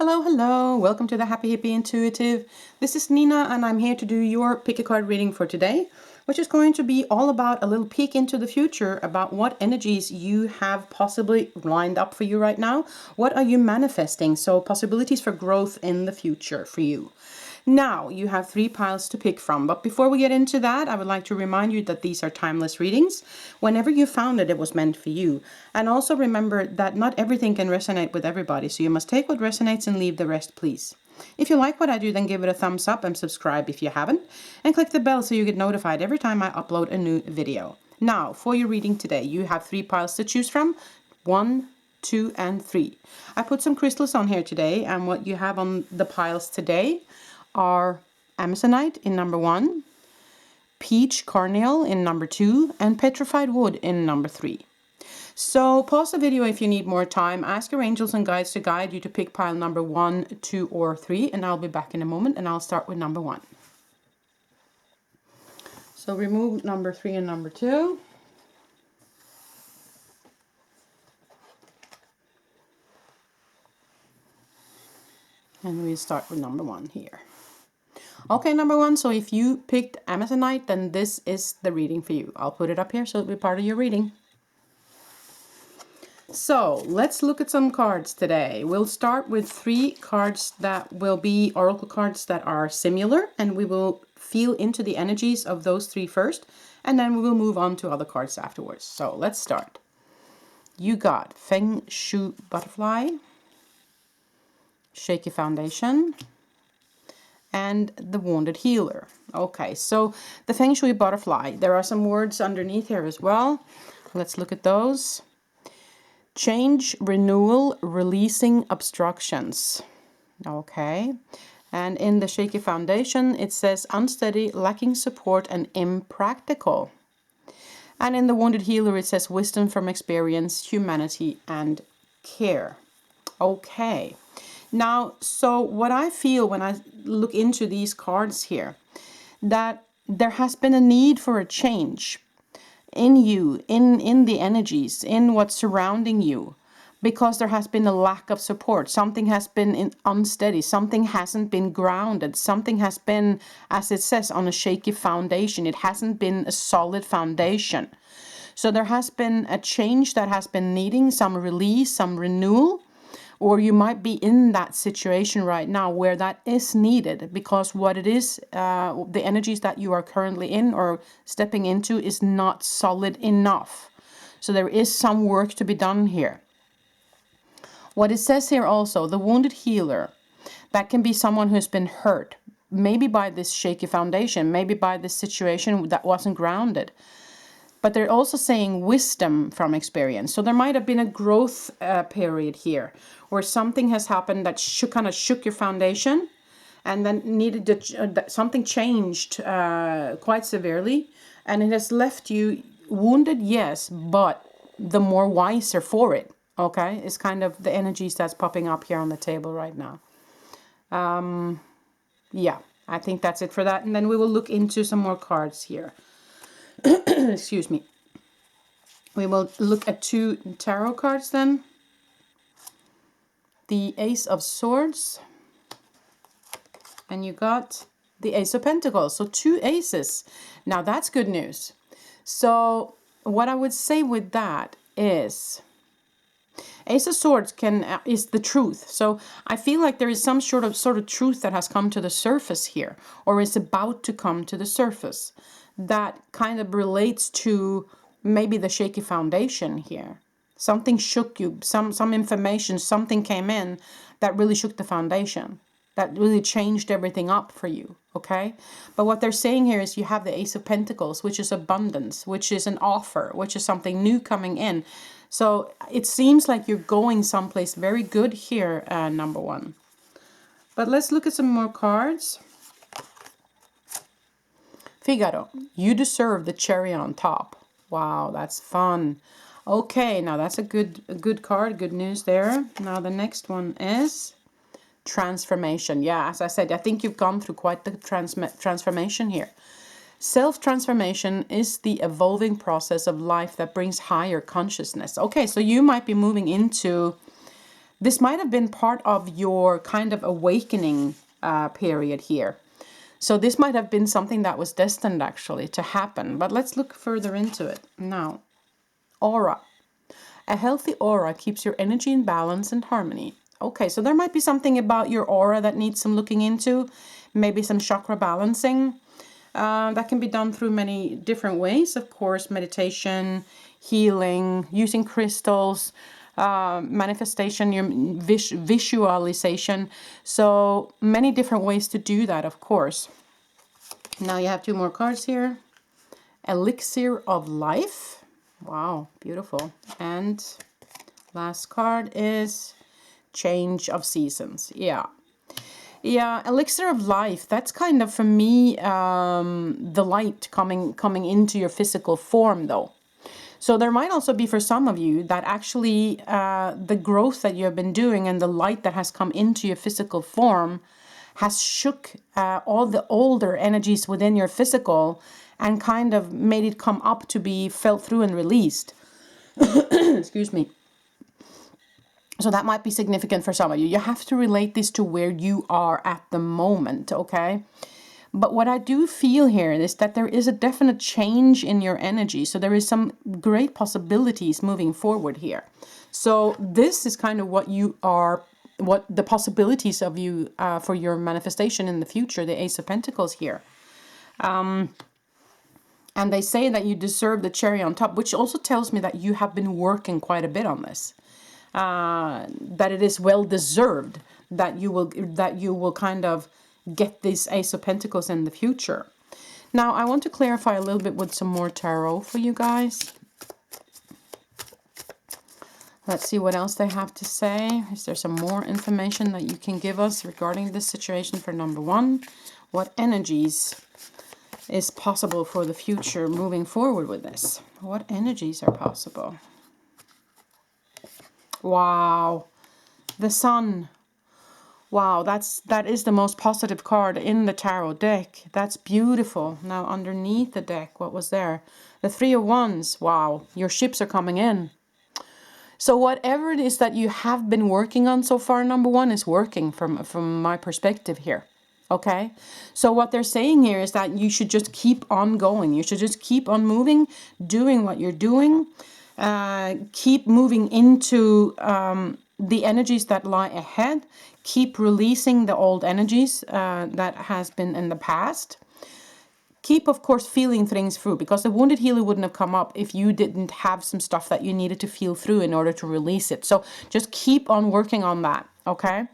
Hello, hello. Welcome to the Happy Hippie Intuitive. This is Nina and I'm here to do your pick a card reading for today, which is going to be all about a little peek into the future about what energies you have possibly lined up for you right now. What are you manifesting? So possibilities for growth in the future for you. Now, you have 3 piles to pick from, but before we get into that, I would like to remind you that these are timeless readings. Whenever you found it, it was meant for you. And also remember that not everything can resonate with everybody, so you must take what resonates and leave the rest, please. If you like what I do, then give it a thumbs up and subscribe if you haven't, and click the bell so you get notified every time I upload a new video. Now, for your reading today, you have 3 piles to choose from, 1, 2, and 3. I put some crystals on here today, and what you have on the piles today are Amazonite in number 1, Peach Karneol in number 2, and Petrified Wood in number 3. So pause the video if you need more time. Ask your angels and guides to guide you to pick pile number 1, 2, or 3, and I'll be back in a moment, and I'll start with number 1. So remove number 3 and number 2. And we start with number 1 here. Okay, number 1, so if you picked Amazonite, then this is the reading for you. I'll put it up here so it'll be part of your reading. So let's look at some cards today. We'll start with 3 cards that will be oracle cards that are similar, and we will feel into the energies of those 3 first, and then we will move on to other cards afterwards. So let's start. You got Feng Shui Butterfly, Shaky Foundation, and the Wounded Healer. Okay, so the Feng Shui Butterfly, there are some words underneath here as well. Let's look at those. Change, renewal, releasing obstructions. Okay, and in the Shaky Foundation it says unsteady, lacking support, and impractical. And in the Wounded Healer it says wisdom from experience, humanity, and care. Okay. Now, so what I feel when I look into these cards here, that there has been a need for a change in you, in the energies, in what's surrounding you, because there has been a lack of support. Something has been unsteady, something hasn't been grounded, something has been, as it says, on a shaky foundation. It hasn't been a solid foundation. So there has been a change that has been needing some release, some renewal. Or you might be in that situation right now where that is needed, because what it is, the energies that you are currently in or stepping into is not solid enough. So there is some work to be done here. What it says here also, the Wounded Healer, that can be someone who's been hurt, maybe by this shaky foundation, maybe by this situation that wasn't grounded. But they're also saying wisdom from experience. So there might have been a growth period here where something has happened that kind of shook your foundation, and then needed to, something changed quite severely, and it has left you wounded, yes, but the more wiser for it. Okay, it's kind of the energies that's popping up here on the table right now. Yeah, I think that's it for that, and then we will look into some more cards here. Excuse me. We will look at 2 tarot cards then. The Ace of Swords. And you got the Ace of Pentacles. So 2 aces. Now that's good news. So what I would say with that is Ace of Swords is the truth. So I feel like there is some sort of truth that has come to the surface here, or is about to come to the surface, that kind of relates to maybe the shaky foundation here. Something shook you, some information, something came in that really shook the foundation, that really changed everything up for you, okay? But what they're saying here is you have the Ace of Pentacles, which is abundance, which is an offer, which is something new coming in. So it seems like you're going someplace very good here, number 1. But let's look at some more cards. Figaro, you deserve the cherry on top. Wow, that's fun. Okay, now that's a good card, good news there. Now the next one is transformation. Yeah, as I said, I think you've gone through quite the transformation here. Self-transformation is the evolving process of life that brings higher consciousness. Okay, so you might be moving into this might have been part of your kind of awakening period here. So this might have been something that was destined actually to happen. But let's look further into it. Now, aura. A healthy aura keeps your energy in balance and harmony. Okay, so there might be something about your aura that needs some looking into. Maybe some chakra balancing. That can be done through many different ways. Of course, meditation, healing, using crystals, manifestation, your visualization. So many different ways to do that, of course. Now you have 2 more cards here. Elixir of Life. Wow, beautiful. And last card is Change of Seasons. Yeah, Elixir of Life, that's kind of, for me, the light coming into your physical form, though. So there might also be, for some of you, that actually the growth that you have been doing and the light that has come into your physical form has shook all the older energies within your physical and kind of made it come up to be felt through and released. Excuse me. So that might be significant for some of you. You have to relate this to where you are at the moment, okay? But what I do feel here is that there is a definite change in your energy. So there is some great possibilities moving forward here. So this is kind of what you are, what the possibilities of you for your manifestation in the future, the Ace of Pentacles here. And they say that you deserve the cherry on top, which also tells me that you have been working quite a bit on this. That it is well deserved that you will kind of get this Ace of Pentacles in the future. Now I want to clarify a little bit with some more tarot for you guys. Let's see what else they have to say. Is there some more information that you can give us regarding this situation for number 1? What energies is possible for the future moving forward with this? What energies are possible? Wow, the Sun. Wow, that is the most positive card in the tarot deck. That's beautiful. Now underneath the deck, what was there? The 3 of Wands. Wow, your ships are coming in. So whatever it is that you have been working on so far, number 1, is working from my perspective here. Okay, so what they're saying here is that you should just keep on going. You should just keep on moving, doing what you're doing. Keep moving into the energies that lie ahead. Keep releasing the old energies that has been in the past. Keep, of course, feeling things through, because the Wounded Healer wouldn't have come up if you didn't have some stuff that you needed to feel through in order to release it. So just keep on working on that, okay?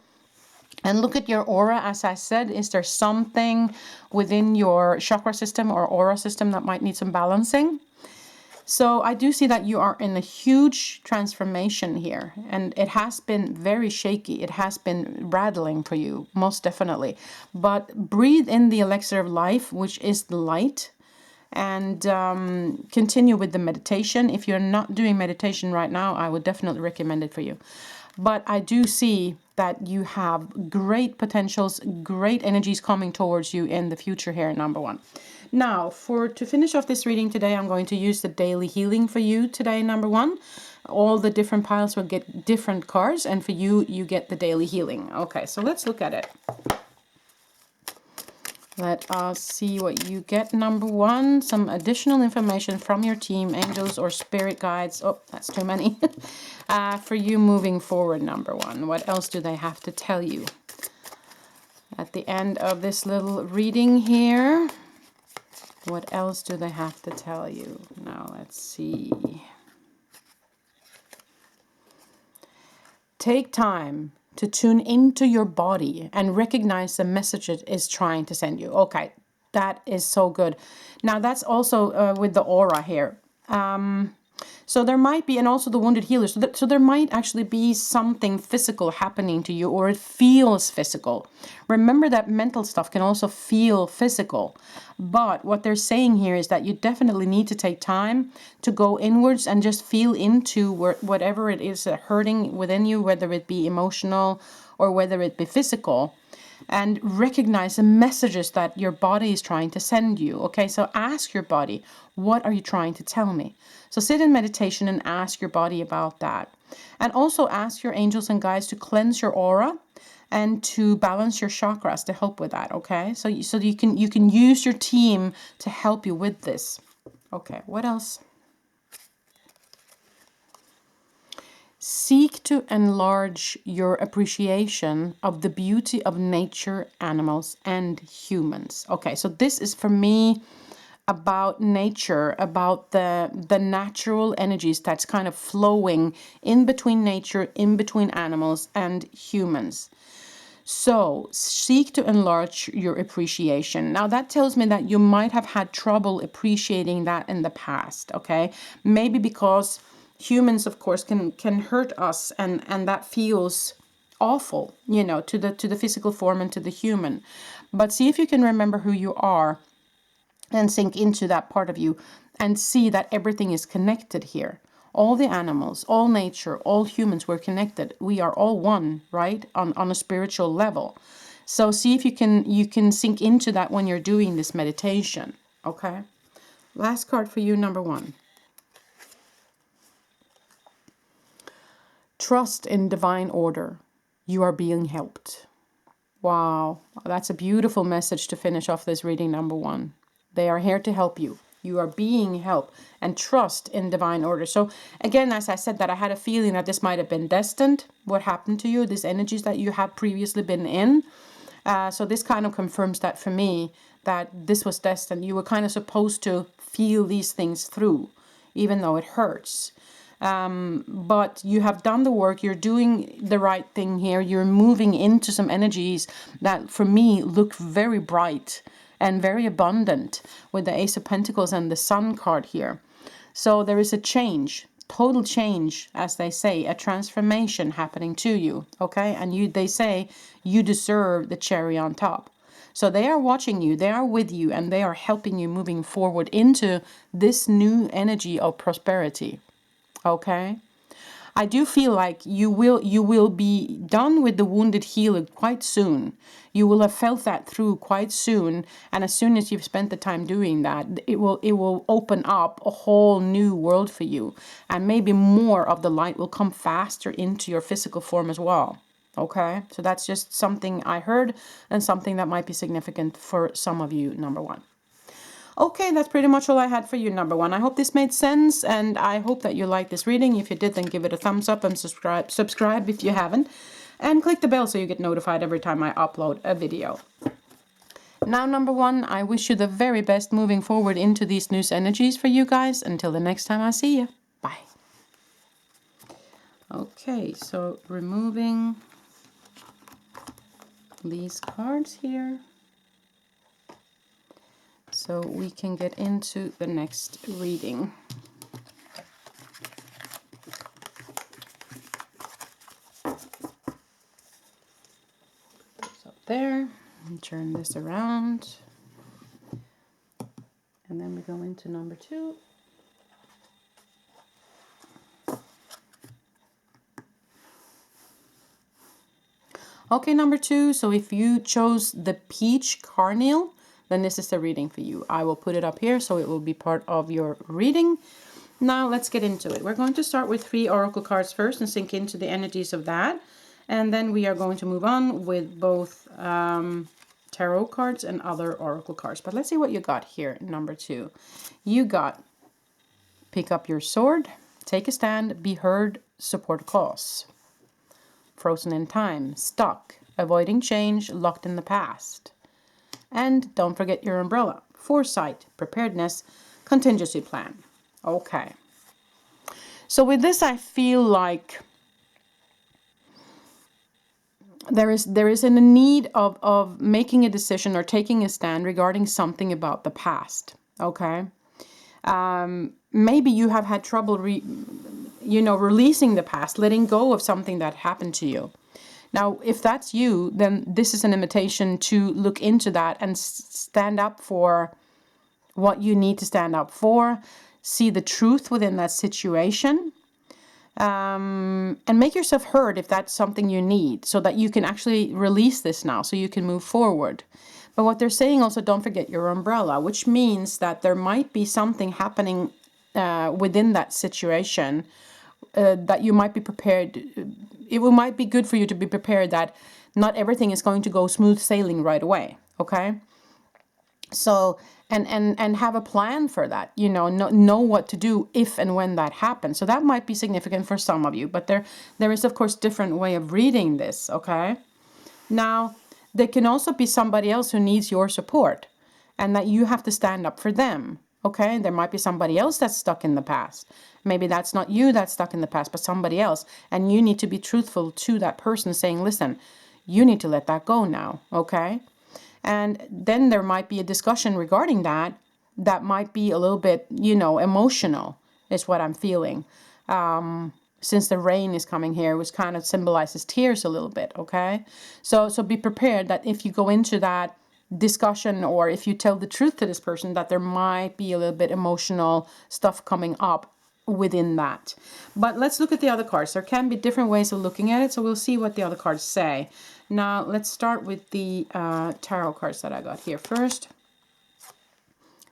And look at your aura. As I said, is there something within your chakra system or aura system that might need some balancing? So I do see that you are in a huge transformation here, and it has been very shaky. It has been rattling for you, most definitely. But breathe in the elixir of life, which is the light, and continue with the meditation. If you're not doing meditation right now, I would definitely recommend it for you. But I do see that you have great potentials, great energies coming towards you in the future here, number 1. Now, to finish off this reading today, I'm going to use the daily healing for you today, number 1. All the different piles will get different cards, and for you, you get the daily healing. Okay, so let's look at it. Let us see what you get, number 1. Some additional information from your team, angels or spirit guides. Oh, that's too many. For you moving forward, number 1. What else do they have to tell you? At the end of this little reading here, what else do they have to tell you? Now, let's see. Take time to tune into your body and recognize the message it is trying to send you. Okay, that is so good. Now, that's also with the aura here. So there might be, and also the Wounded Healer, so there might actually be something physical happening to you, or it feels physical. Remember that mental stuff can also feel physical. But what they're saying here is that you definitely need to take time to go inwards and just feel into whatever it is hurting within you, whether it be emotional or whether it be physical, and recognize the messages that your body is trying to send you. Okay, so ask your body, what are you trying to tell me? So sit in meditation and ask your body about that. And also ask your angels and guides to cleanse your aura and to balance your chakras to help with that, okay? So you can use your team to help you with this. Okay, what else? Seek to enlarge your appreciation of the beauty of nature, animals, and humans. Okay, so this is for me about nature, about the natural energies that's kind of flowing in between nature, in between animals and humans. So seek to enlarge your appreciation. Now that tells me that you might have had trouble appreciating that in the past, okay? Maybe because humans, of course, can hurt us, and that feels awful, you know, to the physical form and to the human. But see if you can remember who you are and sink into that part of you and see that everything is connected here. All the animals, all nature, all humans, we're connected. We are all one, right? On a spiritual level. So see if you can sink into that when you're doing this meditation. Okay. Last card for you, number 1. Trust in divine order. You are being helped. Wow. That's a beautiful message to finish off this reading, number 1. They are here to help you. You are being helped, and trust in divine order. So again, as I said, that I had a feeling that this might have been destined. What happened to you, these energies that you have previously been in. So this kind of confirms that for me, that this was destined. You were kind of supposed to feel these things through, even though it hurts. But you have done the work. You're doing the right thing here. You're moving into some energies that for me look very bright and very abundant, with the Ace of Pentacles and the Sun card here. So there is a change, total change, as they say, a transformation happening to you, okay? And they say you deserve the cherry on top. So they are watching you, they are with you, and they are helping you moving forward into this new energy of prosperity, okay? I do feel like you will be done with the wounded healer quite soon. You will have felt that through quite soon, and as soon as you've spent the time doing that, it will open up a whole new world for you, and maybe more of the light will come faster into your physical form as well. Okay, so that's just something I heard, and something that might be significant for some of you, number 1. Okay, that's pretty much all I had for you, number 1. I hope this made sense, and I hope that you liked this reading. If you did, then give it a thumbs up and subscribe if you haven't. And click the bell so you get notified every time I upload a video. Now, number 1, I wish you the very best moving forward into these new energies for you guys. Until the next time I see you. Bye. Okay, so removing these cards here, so we can get into the next reading. So there, and turn this around, and then we go into number 2. Okay, number 2, so if you chose the peach Karneol, then this is the reading for you. I will put it up here so it will be part of your reading. Now let's get into it. We're going to start with 3 oracle cards first and sink into the energies of that. And then we are going to move on with both tarot cards and other oracle cards. But let's see what you got here, number 2. You got pick up your sword, take a stand, be heard, support a cause. Frozen in time, stuck, avoiding change, locked in the past. And don't forget your umbrella, foresight, preparedness, contingency plan. Okay. So with this, I feel like there is a need of making a decision or taking a stand regarding something about the past. Okay. Maybe you have had trouble releasing the past, letting go of something that happened to you. Now, if that's you, then this is an invitation to look into that and stand up for what you need to stand up for, see the truth within that situation, and make yourself heard if that's something you need, so that you can actually release this now, so you can move forward. But what they're saying also, don't forget your umbrella, which means that there might be something happening within that situation that you might be prepared. It might be good for you to be prepared that not everything is going to go smooth sailing right away. Okay. So, and have a plan for that, you know what to do if and when that happens. So that might be significant for some of you, but there is of course different way of reading this. Okay. Now, there can also be somebody else who needs your support and that you have to stand up for them. Okay. There might be somebody else that's stuck in the past. Maybe that's not you that's stuck in the past, but somebody else. And you need to be truthful to that person, saying, listen, you need to let that go now. Okay. And then there might be a discussion regarding that might be a little bit, emotional, is what I'm feeling. Since the rain is coming here, which kind of symbolizes tears a little bit, okay? So be prepared that if you go into that discussion, or if you tell the truth to this person, that there might be a little bit emotional stuff coming up within that. But let's look at the other cards. There can be different ways of looking at it, so we'll see what the other cards say. Now let's start with the tarot cards that I got here first.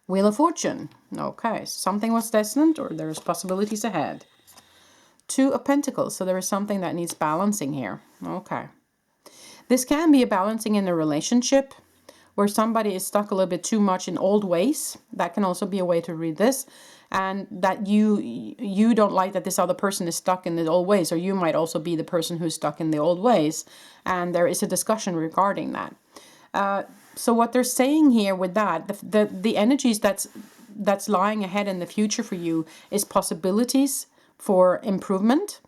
Wheel of Fortune. Okay, something was destined, or there's possibilities ahead. Two of Pentacles, so there is something that needs balancing here. Okay. This can be a balancing in a relationship where somebody is stuck a little bit too much in old ways. That can also be a way to read this. And that you don't like that this other person is stuck in the old ways, or you might also be the person who's stuck in the old ways. And there is a discussion regarding that. So what they're saying here with that, the energies that's lying ahead in the future for you is possibilities for improvement,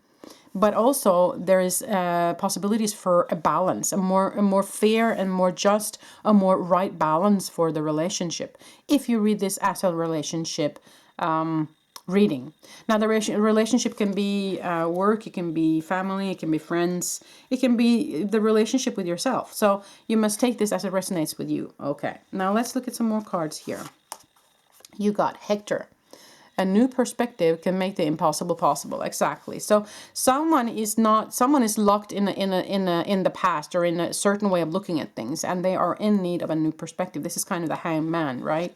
but also there is possibilities for a balance, a more fair and more just, a more right balance for the relationship. If you read this as a relationship reading. Now the relationship can be work, it can be family, it can be friends, it can be the relationship with yourself. So you must take this as it resonates with you. Okay, now let's look at some more cards here. You got Hector. A new perspective can make the impossible possible. Exactly. So someone is locked in the past, or in a certain way of looking at things, and they are in need of a new perspective. This is kind of the Hanged Man, right?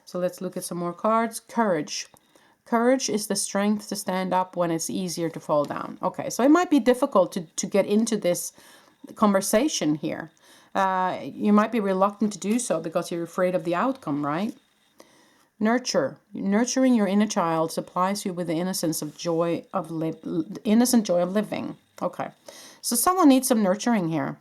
So let's look at some more cards. Courage. Courage is the strength to stand up when it's easier to fall down. Okay, so it might be difficult to get into this conversation here. You might be reluctant to do so because you're afraid of the outcome, right? Nurture. Nurturing your inner child supplies you with the innocent joy of living. Okay, so someone needs some nurturing here.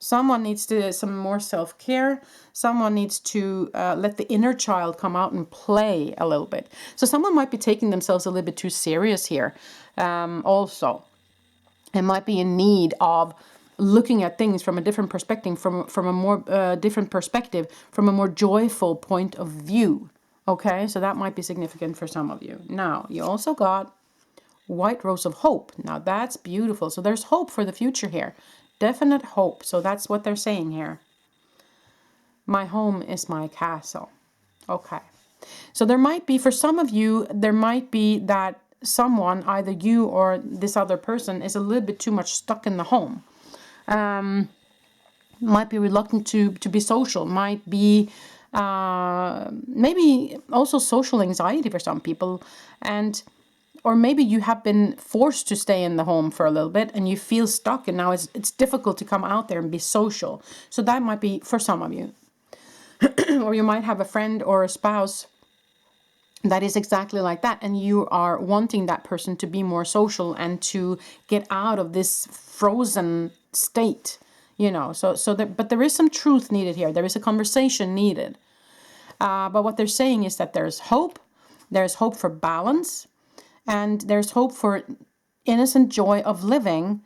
Someone needs some more self-care. Someone needs to let the inner child come out and play a little bit. So someone might be taking themselves a little bit too serious here. Also, it might be in need of looking at things from a different perspective, from a more different perspective, from a more joyful point of view. Okay, so that might be significant for some of you. Now, you also got White Rose of Hope. Now, that's beautiful. So there's hope for the future here. Definite hope. So that's what they're saying here. My home is my castle. Okay. So there might be, for some of you, there might be that someone, either you or this other person, is a little bit too much stuck in the home. Might be reluctant to be social. Might be maybe also social anxiety for some people. Or maybe you have been forced to stay in the home for a little bit and you feel stuck, and now it's difficult to come out there and be social. So that might be for some of you. Or you might have a friend or a spouse that is exactly like that, and you are wanting that person to be more social and to get out of this frozen state, but there is some truth needed here. There is a conversation needed. But what they're saying is that there's hope for balance, and there's hope for innocent joy of living,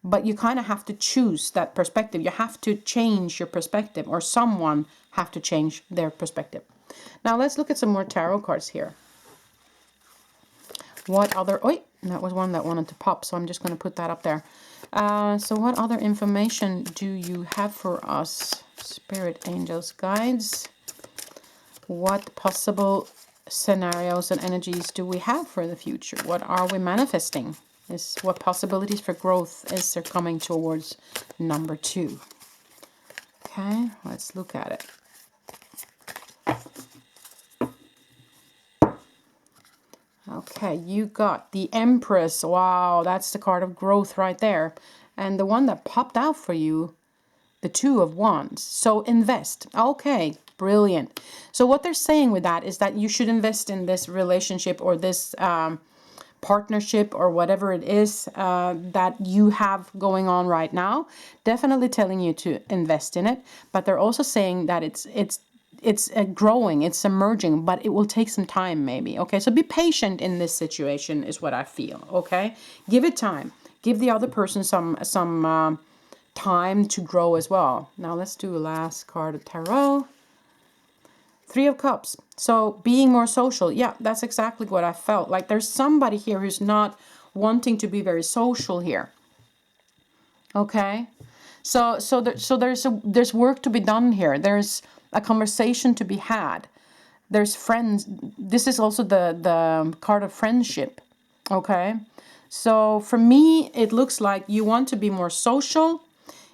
but you kind of have to choose that perspective. You have to change your perspective, or someone have to change their perspective. Now let's look at some more tarot cards here. What other... Oh, that was one that wanted to pop, so I'm just going to put that up there. So what other information do you have for us? Spirit, angels, guides. What possible scenarios and energies do we have for the future? What are we manifesting? What possibilities for growth is there coming towards number 2? Okay, let's look at it. Okay, you got the Empress. Wow, that's the card of growth right there. And the one that popped out for you, the Two of Wands. So invest. Okay, brilliant. So what they're saying with that is that you should invest in this relationship or this partnership or whatever it is that you have going on right now. Definitely telling you to invest in it. But they're also saying that it's growing, it's emerging, but it will take some time maybe. Okay, so be patient in this situation is what I feel. Okay, give it time. Give the other person some time to grow as well. Now let's do a last card of tarot. Three of Cups. So being more social. Yeah, that's exactly what I felt. Like there's somebody here who's not wanting to be very social here. Okay. So there's work to be done here. There's a conversation to be had. There's friends. This is also the card of friendship. Okay. So for me, it looks like you want to be more social.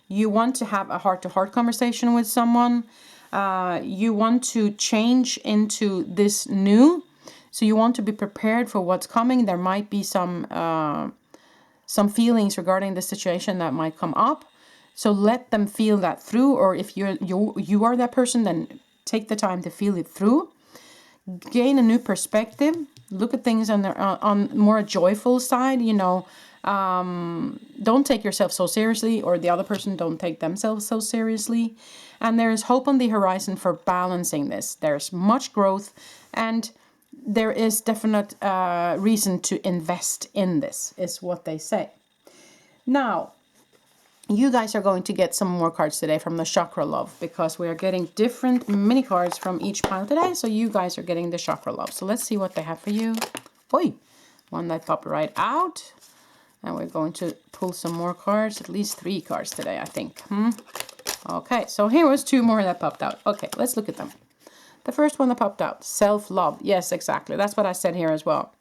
You want to have a heart-to-heart conversation with someone. You want to change into this new. So you want to be prepared for what's coming. There might be some feelings regarding the situation that might come up. So let them feel that through. Or if you are that person, then take the time to feel it through. Gain a new perspective. Look at things on more a joyful side. You know, don't take yourself so seriously, or the other person don't take themselves so seriously. And there is hope on the horizon for balancing this. There's much growth, and there is definite reason to invest in this, is what they say. Now, you guys are going to get some more cards today from the Chakra Love, because we are getting different mini cards from each pile today. So you guys are getting the Chakra Love. So let's see what they have for you. Oi, one that popped right out. And we're going to pull some more cards, at least 3 cards today, I think. Okay, so here was 2 more that popped out. Okay, let's look at them. The first one that popped out, self-love. Yes, exactly. That's what I said here as well.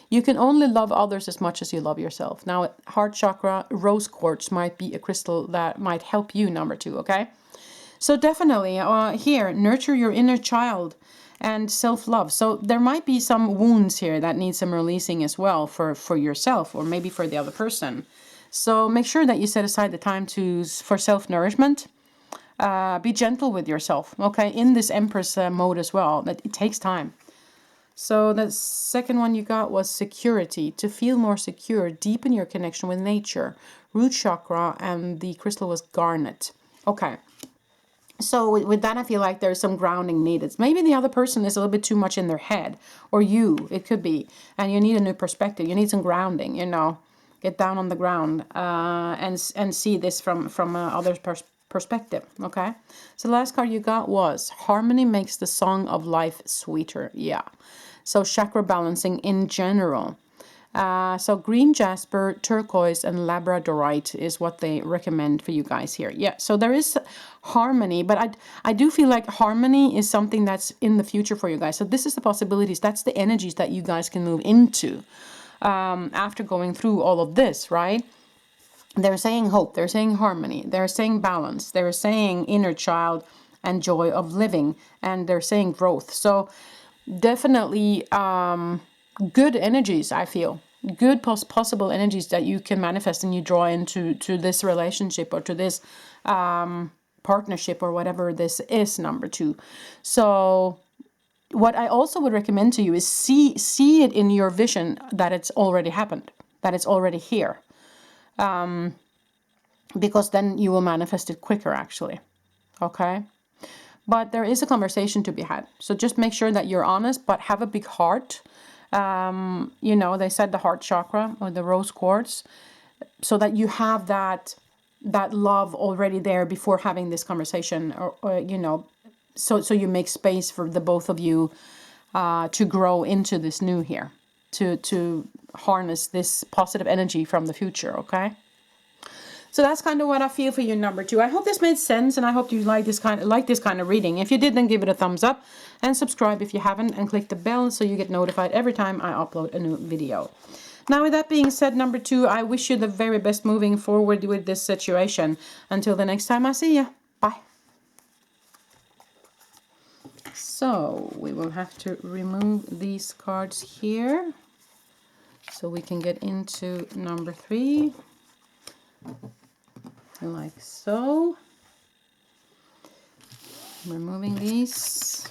You can only love others as much as you love yourself. Now, heart chakra, rose quartz might be a crystal that might help you, number 2, okay? So definitely here, nurture your inner child and self-love. So there might be some wounds here that need some releasing as well for yourself, or maybe for the other person. So make sure that you set aside the time for self-nourishment. Be gentle with yourself, okay? In this Empress mode as well, that it takes time. So the second one you got was security. To feel more secure, deepen your connection with nature. Root chakra, and the crystal was garnet. Okay. So with that, I feel like there's some grounding needed. Maybe the other person is a little bit too much in their head, or it could be, and you need a new perspective. You need some grounding, you know. Get down on the ground and see this from others' perspective, okay? So the last card you got was harmony makes the song of life sweeter. Yeah. So chakra balancing in general. So green jasper, turquoise, and labradorite is what they recommend for you guys here. Yeah, so there is harmony, but I do feel like harmony is something that's in the future for you guys. So this is the possibilities. That's the energies that you guys can move into after going through all of this, right? They're saying hope, they're saying harmony, they're saying balance, they're saying inner child and joy of living, and they're saying growth. So definitely good energies, I feel. Good possible energies that you can manifest and you draw into this relationship or to this partnership or whatever this is, number 2. So what I also would recommend to you is see it in your vision that it's already happened, that it's already here. Because then you will manifest it quicker, actually. Okay? But there is a conversation to be had. So just make sure that you're honest, but have a big heart. You know, they said the heart chakra or the rose quartz, so that you have that love already there before having this conversation, or you know, so you make space for the both of you to grow into this new here, to harness this positive energy from the future, okay? So that's kind of what I feel for you, number 2. I hope this made sense, and I hope you like this kind of reading. If you did, then give it a thumbs up and subscribe if you haven't, and click the bell so you get notified every time I upload a new video. Now, with that being said, number 2, I wish you the very best moving forward with this situation. Until the next time I see you. Bye. So we will have to remove these cards here. So we can get into number 3, like so. Removing these,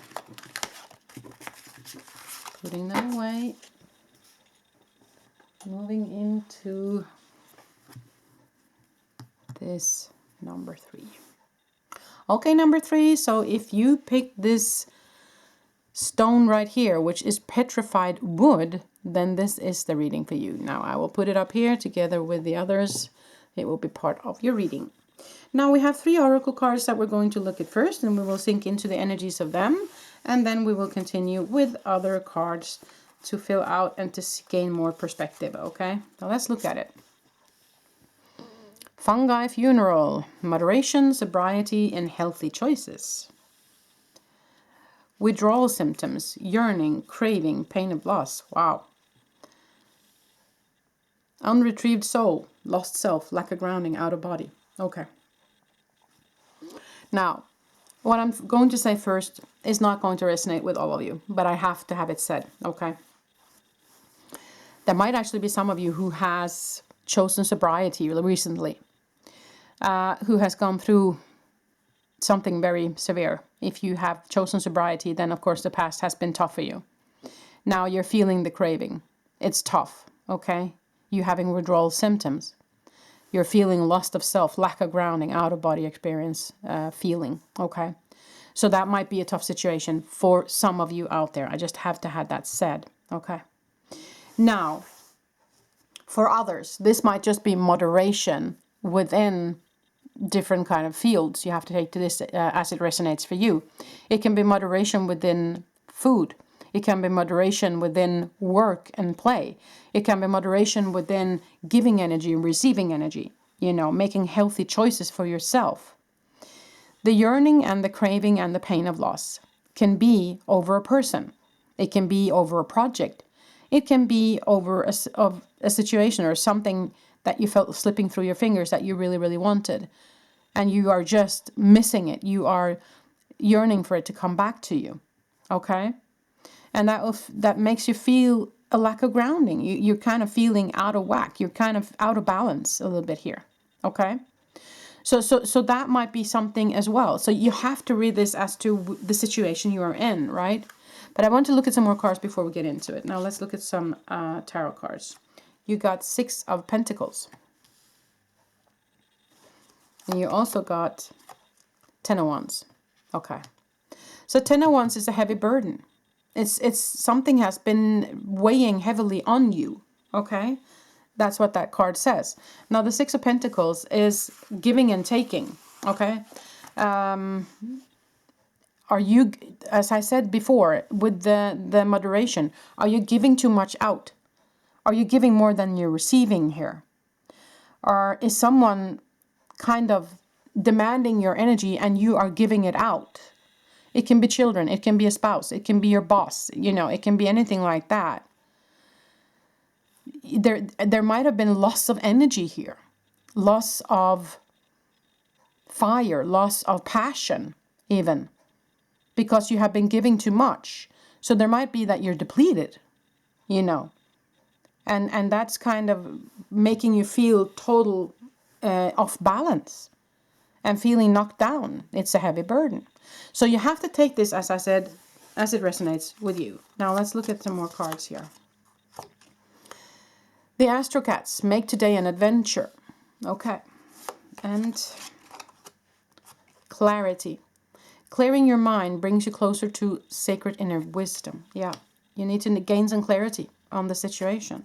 putting them away, moving into this number 3. Okay, number 3, so if you pick this stone right here, which is petrified wood, then this is the reading for you. Now I will put it up here together with the others. It will be part of your reading. Now we have 3 oracle cards that we're going to look at first, and we will sink into the energies of them, and then we will continue with other cards to fill out and to gain more perspective, okay? Now let's look at it. Fungi funeral, moderation, sobriety, and healthy choices. Withdrawal symptoms, yearning, craving, pain of loss. Wow. Unretrieved soul, lost self, lack of grounding, out of body. Okay. Now, what I'm going to say first is not going to resonate with all of you, but I have to have it said, okay? There might actually be some of you who has chosen sobriety recently, who has gone through something very severe. If you have chosen sobriety, then of course the past has been tough for you. Now you're feeling the craving. It's tough, okay? You're having withdrawal symptoms. You're feeling loss of self, lack of grounding, out of body experience, feeling, okay? So that might be a tough situation for some of you out there. I just have to have that said, okay? Now, for others, this might just be moderation within different kind of fields. You have to take to this as it resonates for you. It can be moderation within food. It can be moderation within work and play. It can be moderation within giving energy and receiving energy. You know, making healthy choices for yourself. The yearning and the craving and the pain of loss can be over a person. It can be over a project. It can be over a situation or something that you felt slipping through your fingers that you really, really wanted. And you are just missing it. You are yearning for it to come back to you. Okay? And that makes you feel a lack of grounding. You're kind of feeling out of whack. You're kind of out of balance a little bit here. Okay? So that might be something as well. So you have to read this as to the situation you are in, right? But I want to look at some more cards before we get into it. Now let's look at some tarot cards. You got 6 of Pentacles. And you also got 10 of Wands. Okay. So 10 of Wands is a heavy burden. It's something has been weighing heavily on you. Okay. That's what that card says. Now the 6 of Pentacles is giving and taking. Okay. Are you, as I said before, with the moderation, are you giving too much out? Are you giving more than you're receiving here? Or is someone kind of demanding your energy and you are giving it out? It can be children, it can be a spouse, it can be your boss, you know, it can be anything like that. There might have been loss of energy here, loss of fire, loss of passion even, because you have been giving too much. So there might be that you're depleted, you know, and that's kind of making you feel total off balance and feeling knocked down. It's a heavy burden. So you have to take this, as I said, as it resonates with you. Now let's look at some more cards here. The Astro Cats, make today an adventure. Okay. And clarity. Clearing your mind brings you closer to sacred inner wisdom. Yeah. You need to gain some clarity on the situation.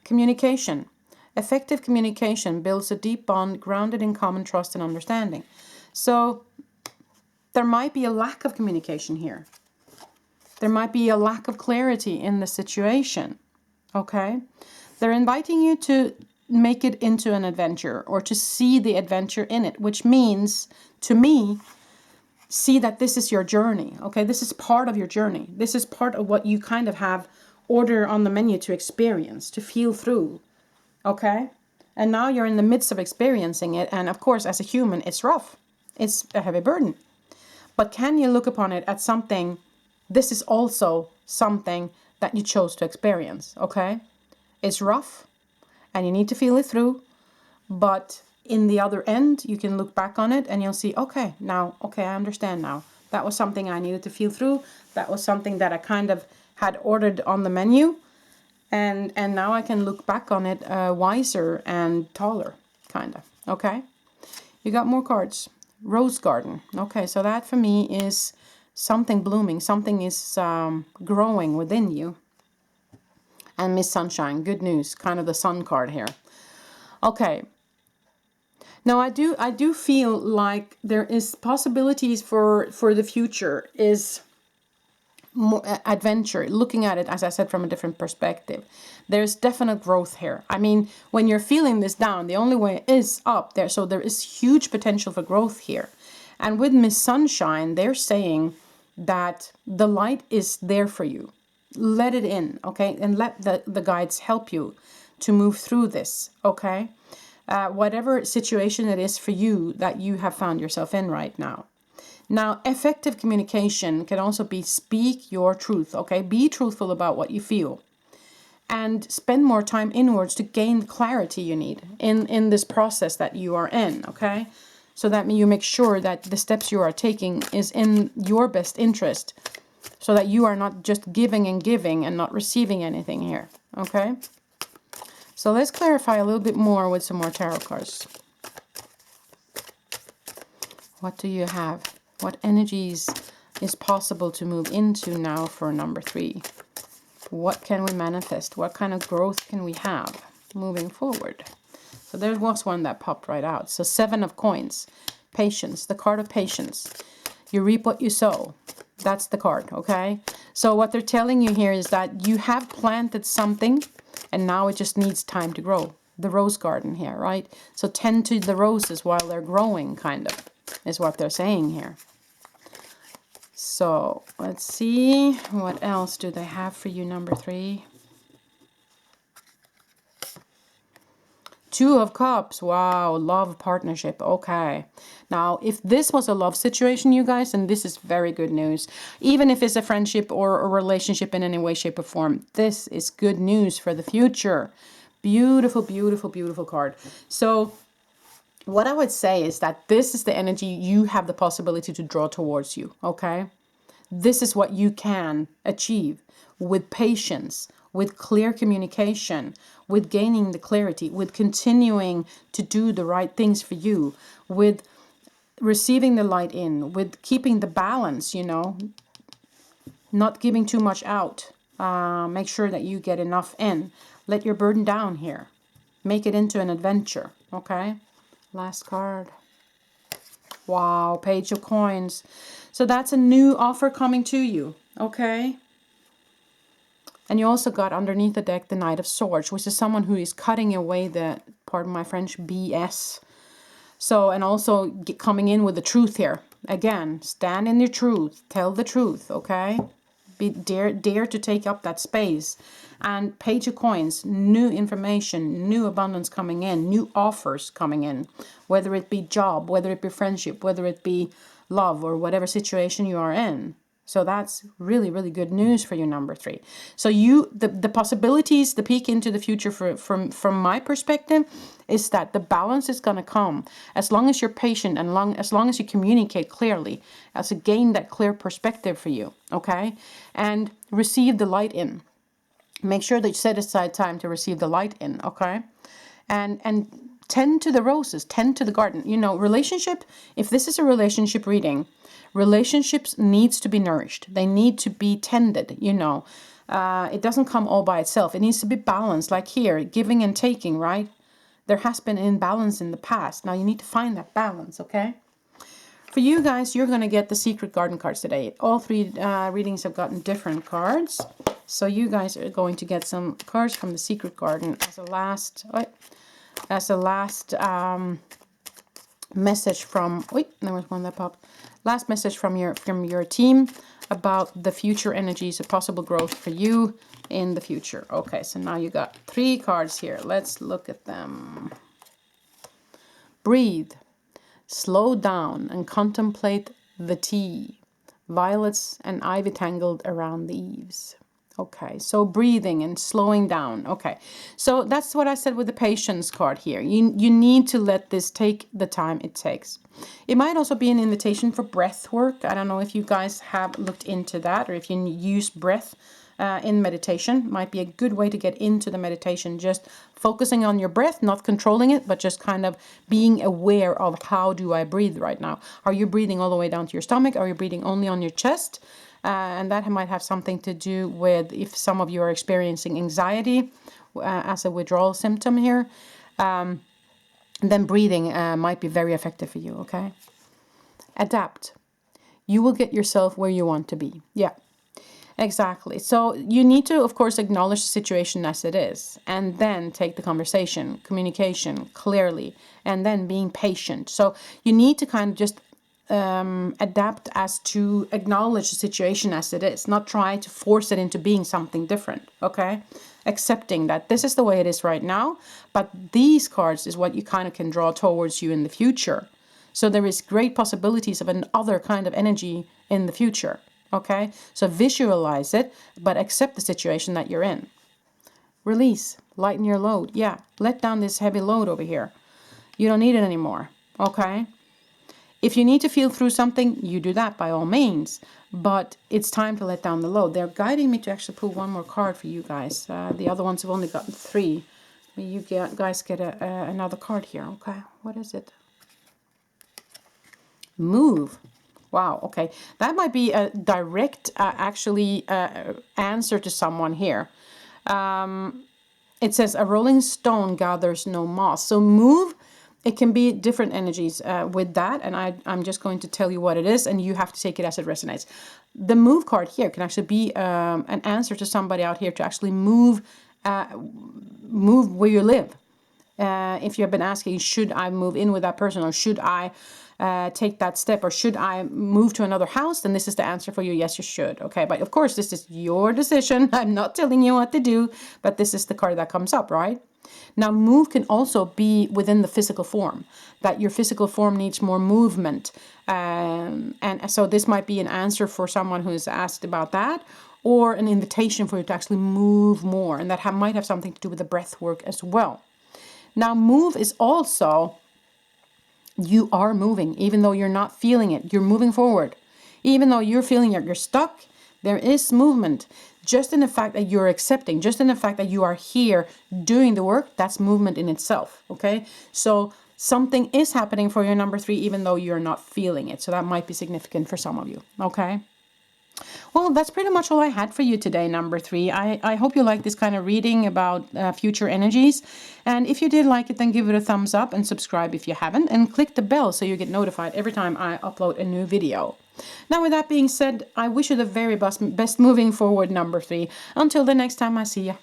Communication. Effective communication builds a deep bond grounded in common trust and understanding. So there might be a lack of communication here. There might be a lack of clarity in the situation. Okay? They're inviting you to make it into an adventure or to see the adventure in it, which means, to me, see that this is your journey. Okay? This is part of your journey. This is part of what you kind of have order on the menu to experience, to feel through. Okay? And now you're in the midst of experiencing it. And of course, as a human, it's rough. It's a heavy burden. But can you look upon it as something, this is also something that you chose to experience, okay? It's rough and you need to feel it through, but in the other end, you can look back on it and you'll see, okay, I understand now. That was something I needed to feel through. That was something that I kind of had ordered on the menu. And now I can look back on it wiser and taller, kind of, okay? You got more cards. Rose garden. Okay, so that for me is something blooming. Something is growing within you. And Miss Sunshine, good news. Kind of the sun card here. Okay. Now I do feel like there is possibilities for the future is more adventure, looking at it, as I said, from a different perspective. There's definite growth here. I mean, when you're feeling this down, the only way is up there. So there is huge potential for growth here. And with Miss Sunshine, they're saying that the light is there for you. Let it in, okay? And let the guides help you to move through this, okay? Whatever situation it is for you that you have found yourself in right now. Now, effective communication can also be speak your truth, okay? Be truthful about what you feel. And spend more time inwards to gain the clarity you need in this process that you are in, okay? So that you make sure that the steps you are taking is in your best interest. So that you are not just giving and not receiving anything here, okay? So let's clarify a little bit more with some more tarot cards. What do you have? What energies is possible to move into now for number 3? What can we manifest? What kind of growth can we have moving forward? So there was one that popped right out. So 7 of coins. Patience. The card of patience. You reap what you sow. That's the card, okay? So what they're telling you here is that you have planted something and now it just needs time to grow. The rose garden here, right? So tend to the roses while they're growing, kind of, is what they're saying here. So let's see, what else do they have for you, number 3? 2 of Cups. Wow, love, partnership. Okay. Now, if this was a love situation, you guys, and this is very good news. Even if it's a friendship or a relationship in any way, shape, or form, this is good news for the future. Beautiful, beautiful, beautiful card. So what I would say is that this is the energy you have the possibility to draw towards you, okay? This is what you can achieve with patience, with clear communication, with gaining the clarity, with continuing to do the right things for you, with receiving the light in, with keeping the balance, you know, not giving too much out. Make sure that you get enough in. Let your burden down here. Make it into an adventure, okay? Last card. Wow, Page of Coins. So that's a new offer coming to you, okay? And you also got underneath the deck the Knight of Swords, which is someone who is cutting away the, pardon my French, BS. So, and also coming in with the truth here. Again, stand in your truth. Tell the truth, okay? Dare to take up that space. And Page of Coins, new information, new abundance coming in, new offers coming in. Whether it be job, whether it be friendship, whether it be love, or whatever situation you are in. So that's really, really good news for you, number 3. So the possibilities, the peek into the future from my perspective is that the balance is going to come as long as you're patient and as long as you communicate clearly, as to gain that clear perspective for you, okay? And receive the light in. Make sure that you set aside time to receive the light in, okay? And tend to the roses, tend to the garden. You know, relationship, if this is a relationship reading, relationships needs to be nourished. They need to be tended, you know. It doesn't come all by itself. It needs to be balanced, like here, giving and taking, right? There has been imbalance in the past. Now you need to find that balance, okay? For you guys, you're going to get the Secret Garden cards today. All 3 readings have gotten different cards. So you guys are going to get some cards from the Secret Garden as a last message from, there was one that popped. Last message from your team about the future energies of possible growth for you in the future. Okay, so now you got 3 cards here. Let's look at them. Breathe. Slow down and contemplate the tea. Violets and ivy tangled around the eaves. Okay, so breathing and slowing down. Okay, so that's what I said with the patience card here. You need to let this take the time it takes. It might also be an invitation for breath work. I don't know if you guys have looked into that, or if you use breath in meditation. Might be a good way to get into the meditation, just focusing on your breath, not controlling it, but just kind of being aware of how do I breathe right now. Are you breathing all the way down to your stomach? Are you breathing only on your chest? And that might have something to do with if some of you are experiencing anxiety as a withdrawal symptom here, then breathing might be very effective for you, okay? Adapt. You will get yourself where you want to be. Yeah, exactly. So you need to, of course, acknowledge the situation as it is, and then take the conversation, communication clearly, and then being patient. So you need to kind of just adapt as to acknowledge the situation as it is, not try to force it into being something different, okay? Accepting that this is the way it is right now, but these cards is what you kind of can draw towards you in the future. So there is great possibilities of another kind of energy in the future, okay? So visualize it, but accept the situation that you're in. Release, lighten your load. Yeah, let down this heavy load over here. You don't need it anymore, okay? If you need to feel through something, you do that by all means. But it's time to let down the load. They're guiding me to actually pull one more card for you guys. The other ones have only gotten 3. You guys get another card here. Okay, what is it? Move. Wow, okay. That might be a direct, answer to someone here. It says, a rolling stone gathers no moss. So move. It can be different energies with that, and I'm just going to tell you what it is, and you have to take it as it resonates. The move card here can actually be an answer to somebody out here to actually move where you live. If you have been asking, should I move in with that person, or should I take that step, or should I move to another house, then this is the answer for you. Yes, you should. Okay, but of course, this is your decision. I'm not telling you what to do, but this is the card that comes up, right? Now, move can also be within the physical form, that your physical form needs more movement. And so this might be an answer for someone who is asked about that, or an invitation for you to actually move more. And that might have something to do with the breath work as well. Now, move is also, you are moving, even though you're not feeling it. You're moving forward. Even though you're feeling you're stuck, there is movement. Just in the fact that you're accepting, just in the fact that you are here doing the work, that's movement in itself, okay? So something is happening for your number 3, even though you're not feeling it. So that might be significant for some of you, okay? Well, that's pretty much all I had for you today, number 3. I hope you like this kind of reading about future energies. And if you did like it, then give it a thumbs up and subscribe if you haven't. And click the bell so you get notified every time I upload a new video. Now, with that being said, I wish you the very best moving forward, number 3. Until the next time I see you.